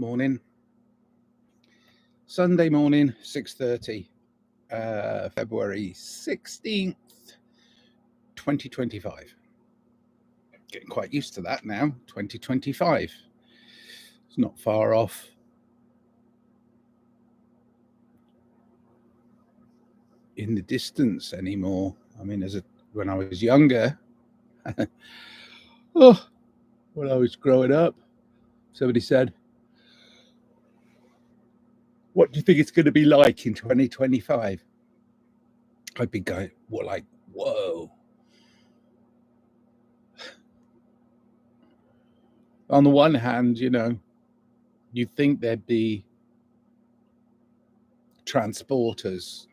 morning. Sunday morning, 6:30, February 16th, 2025. Getting quite used to that now, 2025. It's not far off. In the distance anymore. I mean, when I was younger, when I was growing up, somebody said, "What do you think it's going to be like in 2025?" I'd be going, "Well, like, whoa." On the one hand, you'd think there'd be transporters,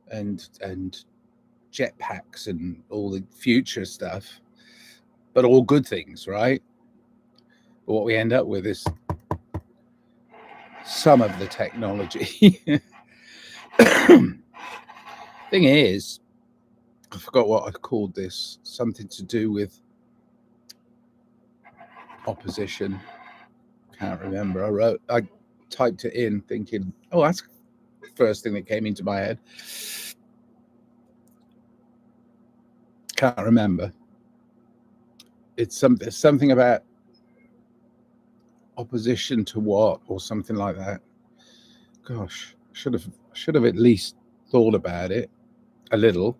and jetpacks and all the future stuff, but all good things, right? But what we end up with is some of the technology. Thing is, I forgot what I called this. Something to do with opposition. Can't remember. I typed it in thinking, oh, that's the first thing that came into my head. Can't remember. It's something about opposition to what, or something like that. Gosh, should have at least thought about it a little.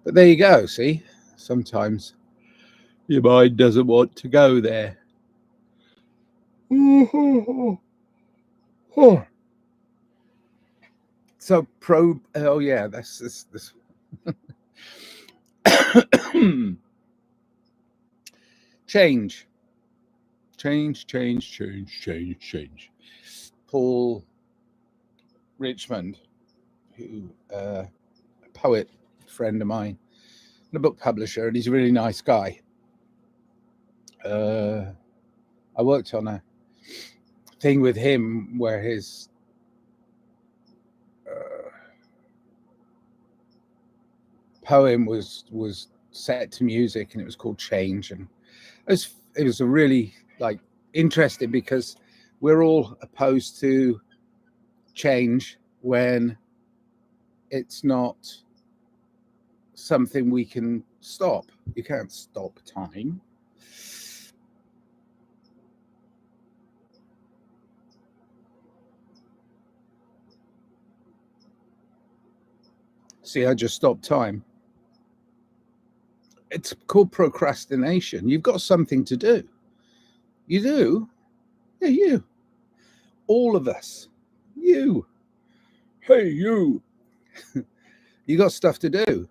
But there you go. See, sometimes your mind doesn't want to go there. So oh yeah, that's this. Change. Paul Richmond, who a poet friend of mine, and a book publisher, and he's a really nice guy. I worked on a thing with him where his poem was set to music, and it was called Change, and it was a really interesting, because we're all opposed to change when it's not something we can stop. You can't stop time. See, I just stopped time. It's called procrastination. You've got something to do. You do? Yeah, you. All of us. You. Hey, you. You got stuff to do.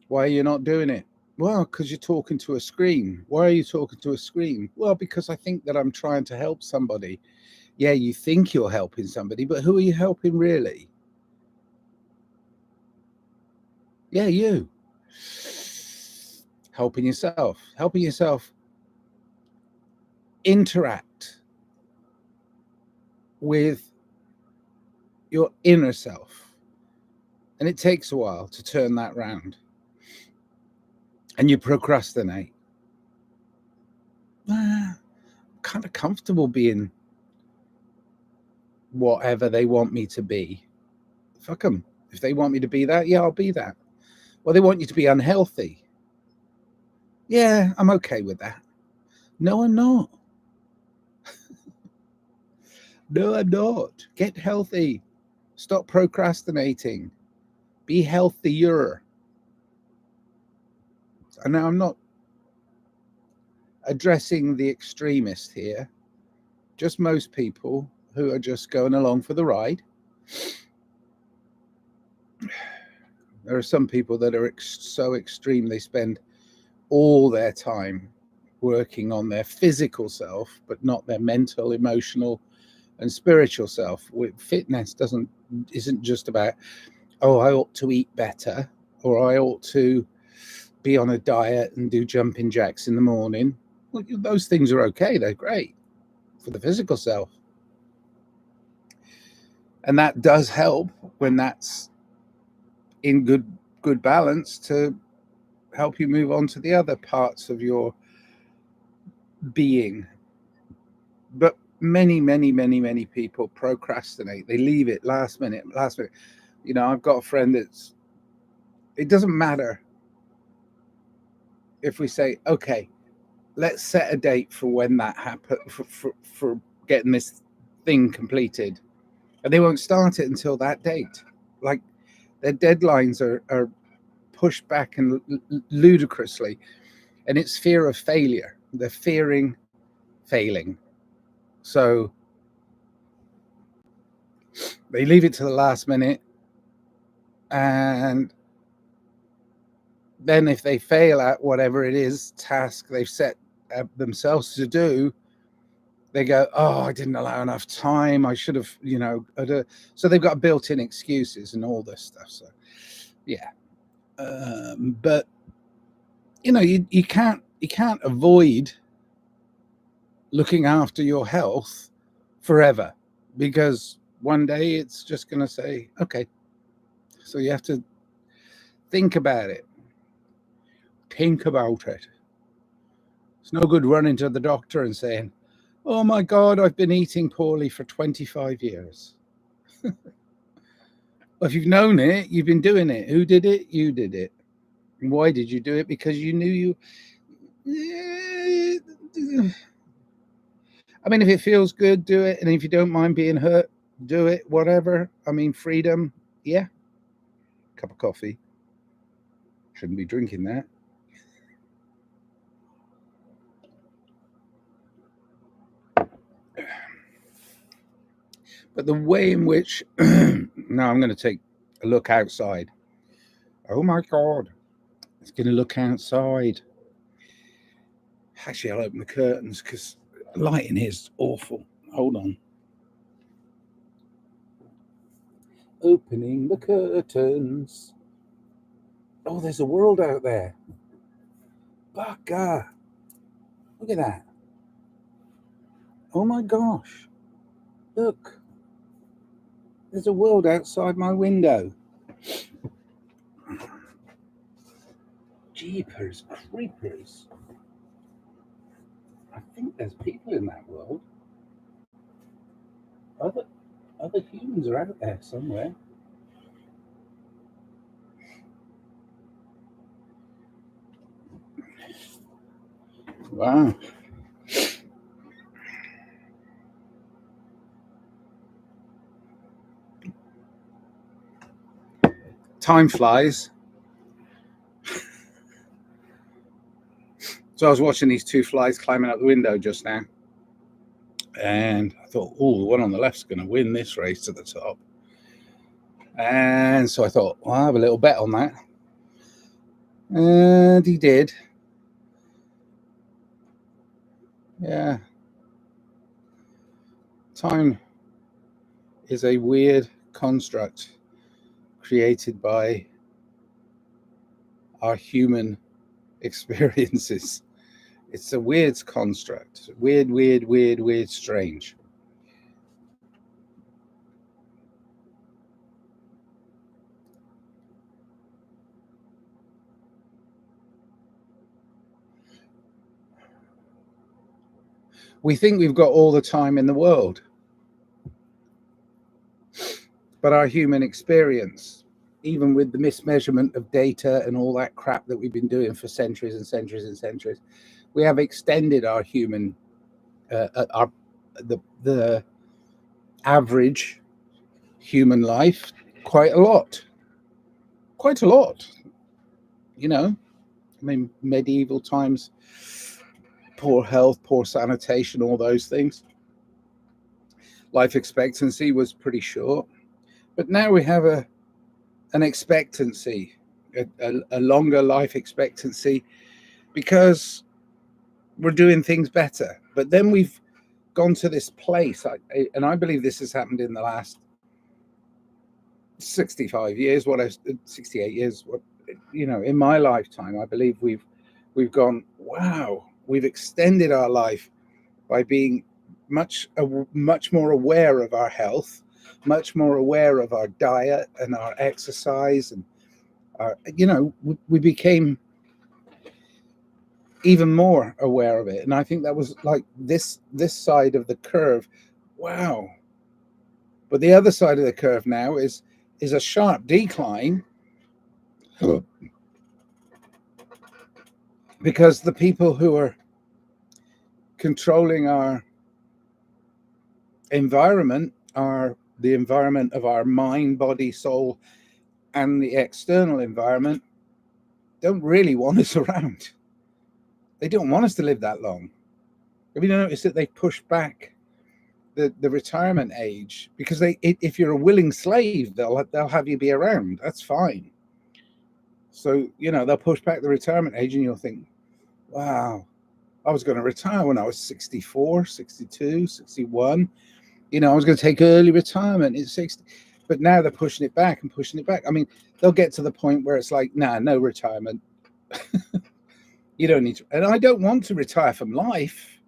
Why are you not doing it? Well, because you're talking to a screen. Why are you talking to a screen? Well, because I think that I'm trying to help somebody. Yeah, you think you're helping somebody, but who are you helping really? Yeah, you. Helping yourself. Helping yourself interact with your inner self. And it takes a while to turn that round. And you procrastinate. I'm kind of comfortable being whatever they want me to be. Fuck them. If they want me to be that, yeah, I'll be that. Well, they want you to be unhealthy. Yeah, I'm okay with that. No, I'm not. No, I'm not. Get healthy. Stop procrastinating. Be healthier. And now I'm not addressing the extremist here, just most people who are just going along for the ride. There are some people that are so extreme, they spend all their time working on their physical self, but not their mental, emotional, and spiritual self. Fitness isn't just about, oh, I ought to eat better, or I ought to be on a diet and do jumping jacks in the morning. Well, those things are okay. They're great for the physical self. And that does help when that's in good balance to help you move on to the other parts of your being. But many people procrastinate. They leave it last minute. You know, I've got a friend it doesn't matter if we say, okay, let's set a date for when that happens, for getting this thing completed. And they won't start it until that date. Like, their deadlines are pushed back and ludicrously. And it's fear of failure. They're fearing failing. So they leave it to the last minute. And then if they fail at whatever it is task they've set themselves to do, they go, oh, I didn't allow enough time. I should have, you know. So they've got built-in excuses and all this stuff. So, yeah. But, you know, you can't avoid looking after your health forever, because one day it's just going to say, okay. So you have to think about it. Think about it. It's no good running to the doctor and saying, oh my God, I've been eating poorly for 25 years. Well, if you've known it, you've been doing it. Who did it? You did it. And why did you do it? Because you knew I mean, if it feels good, do it. And if you don't mind being hurt, do it. Whatever. I mean, freedom. Yeah. Cup of coffee. Shouldn't be drinking that. But the way in which now I'm going to take a look outside. Oh my God, it's going to look outside. Actually, I'll open the curtains because lighting here is awful. Hold on. Opening the curtains. Oh, there's a world out there. Bugger. Look at that. Oh my gosh. Look. There's a world outside my window. Jeepers creepers. I think there's people in that world. Other humans are out there somewhere. Wow. Time flies. So I was watching these two flies climbing up the window just now. And I thought, oh, the one on the left's going to win this race to the top. And so I thought, well, I'll have a little bet on that. And he did. Yeah. Time is a weird construct created by our human experiences. It's a weird construct. Weird, strange. We think we've got all the time in the world. But our human experience, even with the mismeasurement of data and all that crap that we've been doing for centuries and centuries and centuries, we have extended our human, the average human life quite a lot. You know, I mean, medieval times, poor health, poor sanitation, all those things. Life expectancy was pretty short, but now we have an expectancy, a longer life expectancy, because we're doing things better. But then we've gone to this place, and I believe this has happened in the last 65 years, 68 years, you know, in my lifetime. I believe we've gone, wow, we've extended our life by being much more aware of our health, much more aware of our diet and our exercise, and our, you know, we became even more aware of it. And I think that was like this side of the curve. Wow. But the other side of the curve now is a sharp decline because the people who are controlling our environment are the environment of our mind, body, soul, and the external environment don't really want us around. They don't want us to live that long. Have you noticed that they push back the retirement age because if you're a willing slave, they'll have you be around. That's fine. So they'll push back the retirement age, and you'll think, wow, I was going to retire when I was 64, 62, 61. I was going to take early retirement at 60, but now they're pushing it back and pushing it back. I mean, they'll get to the point where it's like, nah, no retirement. You don't need to. And I don't want to retire from life,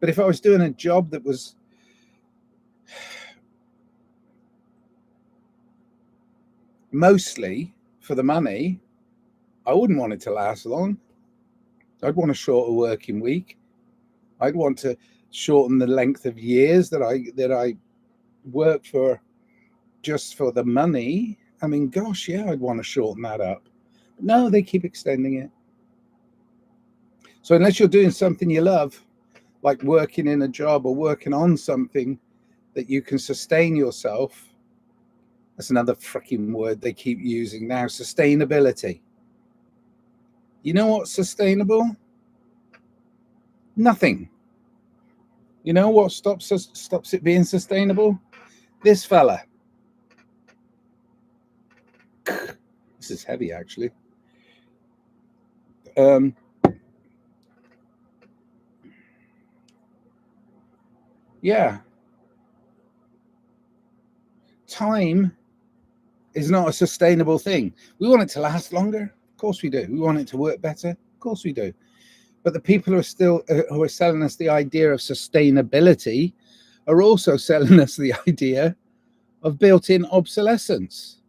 but if I was doing a job that was mostly for the money, I wouldn't want it to last long. I'd want a shorter working week. I'd want to shorten the length of years that I work for just for the money. I mean, gosh, yeah, I'd want to shorten that up. But no, they keep extending it. So unless you're doing something you love, like working in a job or working on something that you can sustain yourself, that's another freaking word they keep using now, sustainability. You know what's sustainable? Nothing. You know what stops it being sustainable? This fella. This is heavy, actually. Yeah. Time is not a sustainable thing. We want it to last longer. Of course we do. We want it to work better. Of course we do. But the people who are selling us the idea of sustainability are also selling us the idea of built-in obsolescence.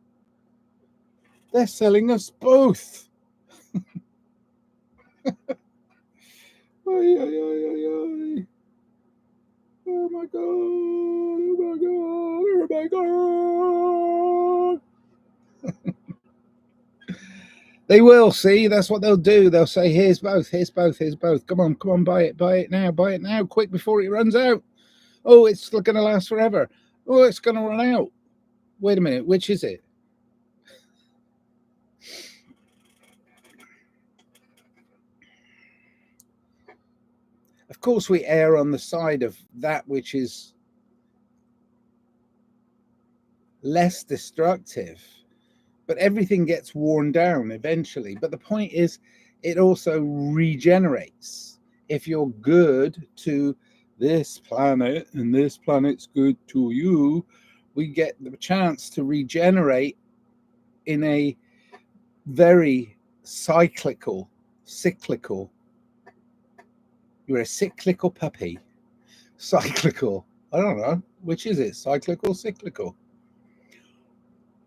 They're selling us both. Oy, oy, oy, oy, oy. Oh my god! Oh my god! Oh my god! They will see. That's what they'll do. They'll say, "Here's both. Here's both. Here's both. Come on, buy it. Buy it now. Buy it now, quick before it runs out. Oh, it's going to last forever. Oh, it's going to run out. Wait a minute. Which is it?" Of course, we err on the side of that which is less destructive, but everything gets worn down eventually. But the point is, it also regenerates. If you're good to this planet and this planet's good to you, we get the chance to regenerate in a very cyclical. You're a cyclical puppy. Cyclical. I don't know. Which is it? Cyclical, cyclical.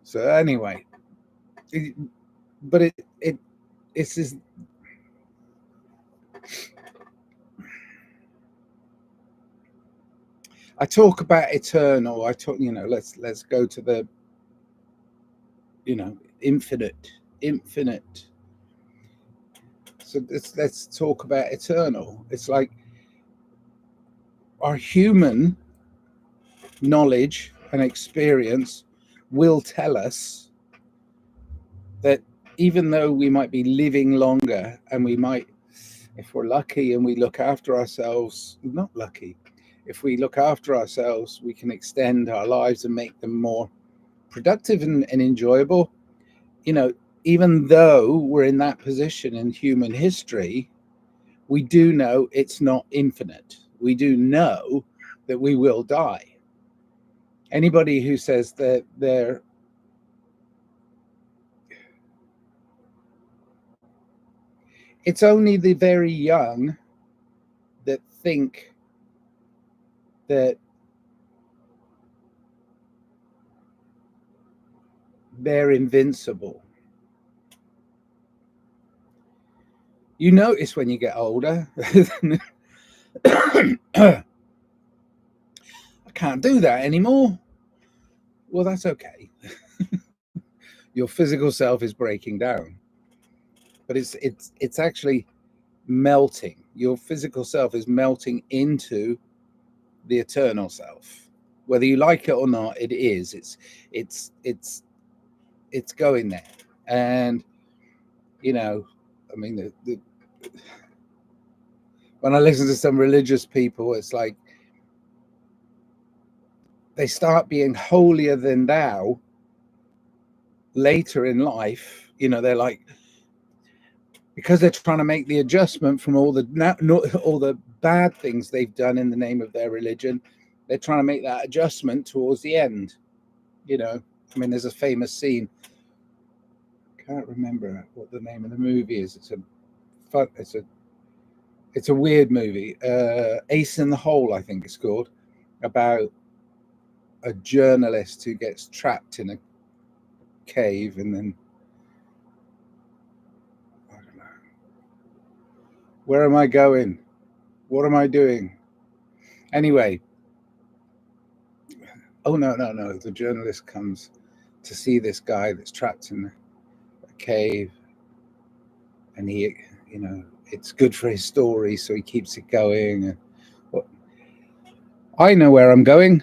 So anyway, it's this. I talk about eternal. I talk, let's go to the, infinite. So let's talk about eternal. It's like our human knowledge and experience will tell us that even though we might be living longer and we might, if we're lucky and we look after ourselves, not lucky, if we look after ourselves, we can extend our lives and make them more productive and enjoyable. Even though we're in that position in human history, we do know it's not infinite. We do know that we will die. Anybody who says that it's only the very young that think that they're invincible. You notice when you get older, I can't do that anymore. Well, that's okay. Your physical self is breaking down, but it's actually melting. Your physical self is melting into the eternal self. Whether you like it or not, it is. It's it's it's going there. And you know, I mean, when I listen to some religious people, it's like they start being holier than thou later in life. They're like, because they're trying to make the adjustment from all the bad things they've done in the name of their religion. They're trying to make that adjustment towards the end. I mean, there's a famous scene. Can't remember what the name of the movie is. It's a weird movie. Ace in the Hole, I think it's called, about a journalist who gets trapped in a cave, and then I don't know. Where am I going? What am I doing? Anyway, oh no. The journalist comes to see this guy that's trapped in a cave, and it's good for his story, so he keeps it going. Well, I know where I'm going.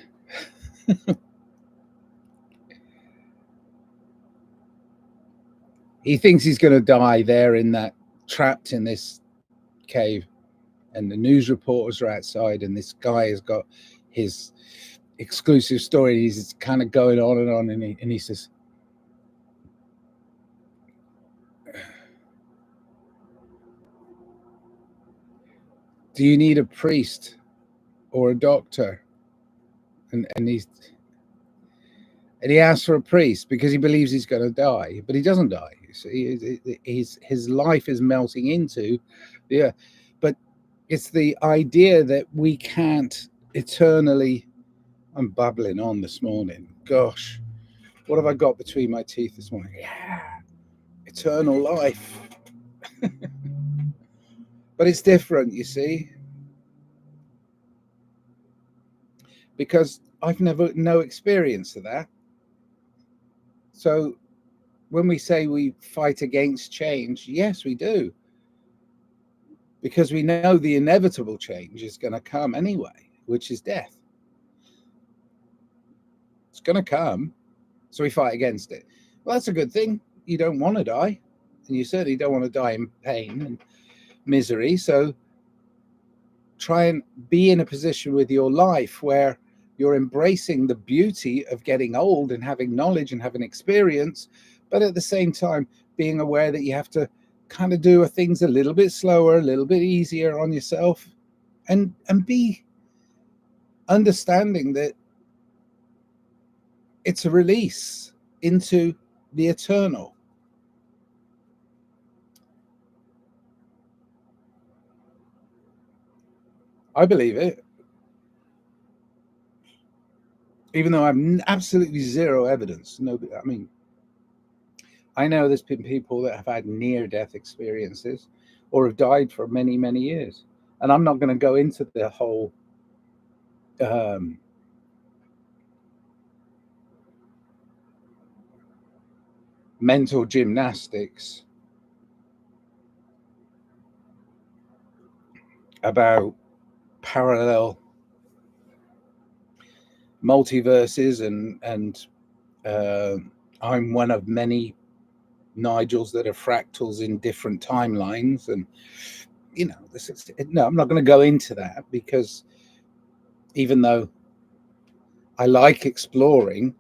He thinks he's going to die there trapped in this cave, and the news reporters are outside, and this guy has got his exclusive story. He's kind of going on and on, and he says, "Do you need a priest or a doctor?" And he asks for a priest because he believes he's going to die, but he doesn't die. His life is melting into the earth. But it's the idea that we can't eternally. I'm babbling on this morning. Gosh, what have I got between my teeth this morning? Yeah, eternal life. But it's different, you see, because I've no experience of that. So when we say we fight against change, yes, we do, because we know the inevitable change is going to come anyway, which is death. It's going to come, so we fight against it. Well, that's a good thing. You don't want to die, and you certainly don't want to die in pain and misery. So try and be in a position with your life where you're embracing the beauty of getting old and having knowledge and having experience, but at the same time being aware that you have to kind of do things a little bit slower, a little bit easier on yourself, and be understanding that it's a release into the eternal. I believe it, even though I have absolutely zero evidence. No, I mean, I know there's been people that have had near-death experiences or have died for many, many years. And I'm not going to go into the whole um, mental gymnastics about parallel multiverses and I'm one of many Nigels that are fractals in different timelines, and no, I'm not going to go into that, because even though I like exploring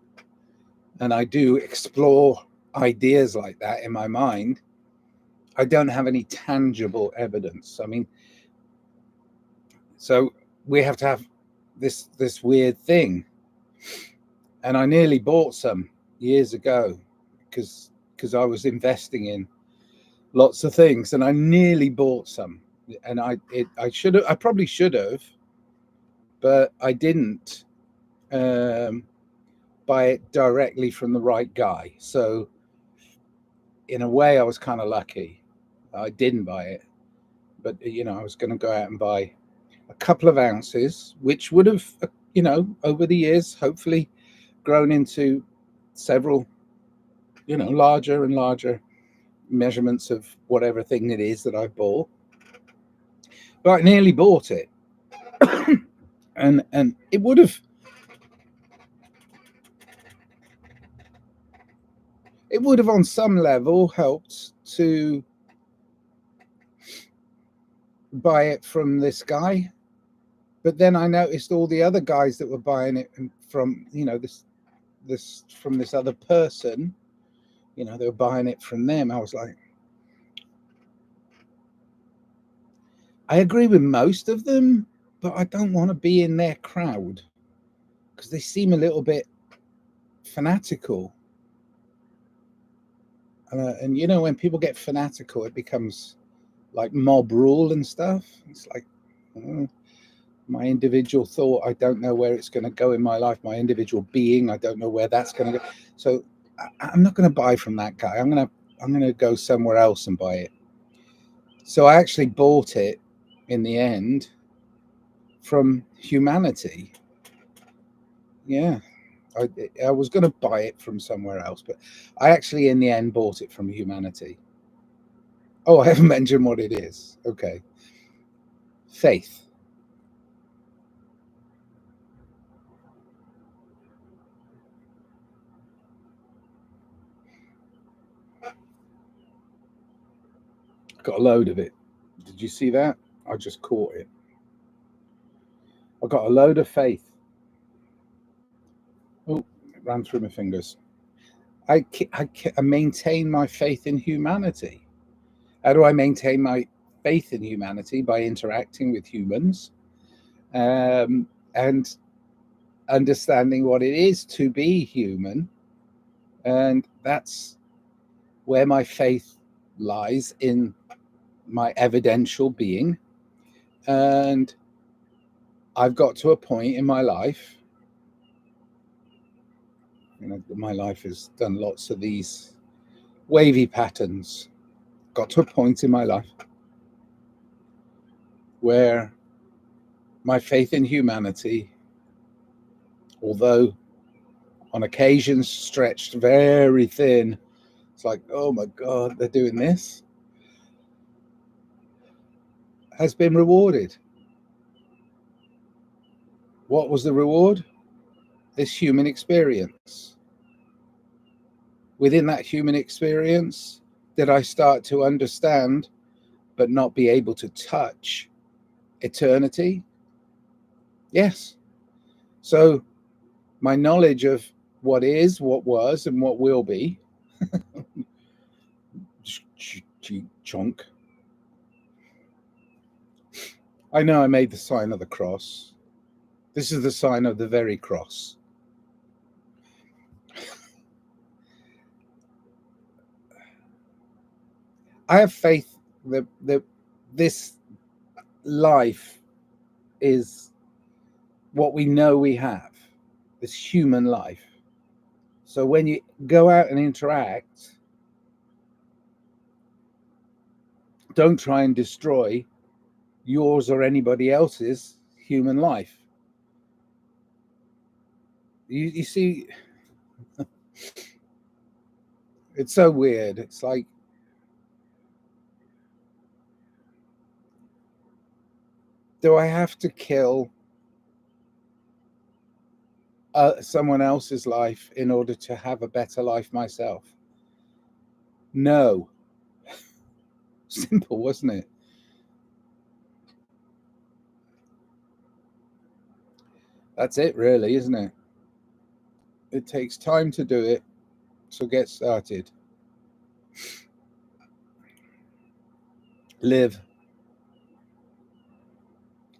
and I do explore ideas like that in my mind, I don't have any tangible evidence. I mean, so we have to have this weird thing, and I nearly bought some years ago because I was investing in lots of things, and I nearly bought some, and I probably should have, but I didn't buy it directly from the right guy. So in a way, I was kind of lucky. I didn't buy it, but I was going to go out and buy a couple of ounces, which would have, over the years, hopefully grown into several, larger and larger measurements of whatever thing it is that I bought. But I nearly bought it. and it would have on some level helped to buy it from this guy. But then I noticed all the other guys that were buying it from, this from this other person, they were buying it from them. I was like, I agree with most of them, but I don't want to be in their crowd because they seem a little bit fanatical. And when people get fanatical, it becomes like mob rule and stuff. It's like, my individual thought, I don't know where it's going to go in my life. My individual being, I don't know where that's going to go. So I'm not going to buy from that guy. I'm going to go somewhere else and buy it. So I actually bought it in the end from Humanity. Yeah, I was going to buy it from somewhere else, but I actually in the end bought it from Humanity. Oh, I haven't mentioned what it is. Okay. Faith. Got a load of it. Did you see that? I just caught it. I got a load of faith. Oh, it ran through my fingers. I maintain my faith in humanity. How do I maintain my faith in humanity? By interacting with humans, and understanding what it is to be human. And that's where my faith lies, in my evidential being. And I've got to a point in my life, my life has done lots of these wavy patterns. Got to a point in my life where my faith in humanity, although on occasions stretched very thin, it's like, oh my God, they're doing this, has been rewarded. What was the reward? This human experience. Within that human experience, did I start to understand but not be able to touch eternity? Yes. So my knowledge of what is, what was, and what will be, chunk. I know I made the sign of the cross. This is the sign of the very cross. I have faith that this life is what we know we have, this human life. So when you go out and interact, don't try and destroy yours or anybody else's human life. You see, it's so weird. It's like, do I have to kill someone else's life in order to have a better life myself? No. Simple, wasn't it? That's it, really, isn't it? It takes time to do it, so get started. Live,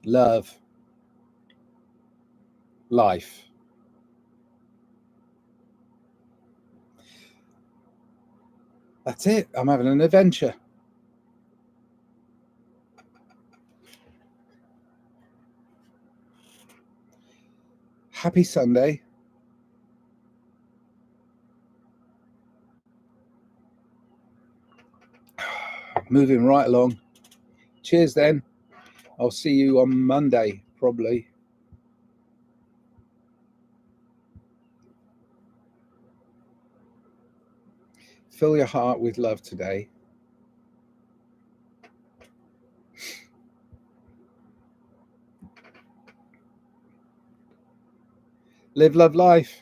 love, life. That's it. I'm having an adventure. Happy Sunday. Moving right along Cheers then. I'll see you on Monday, probably. Fill your heart with love today. Live, love, life.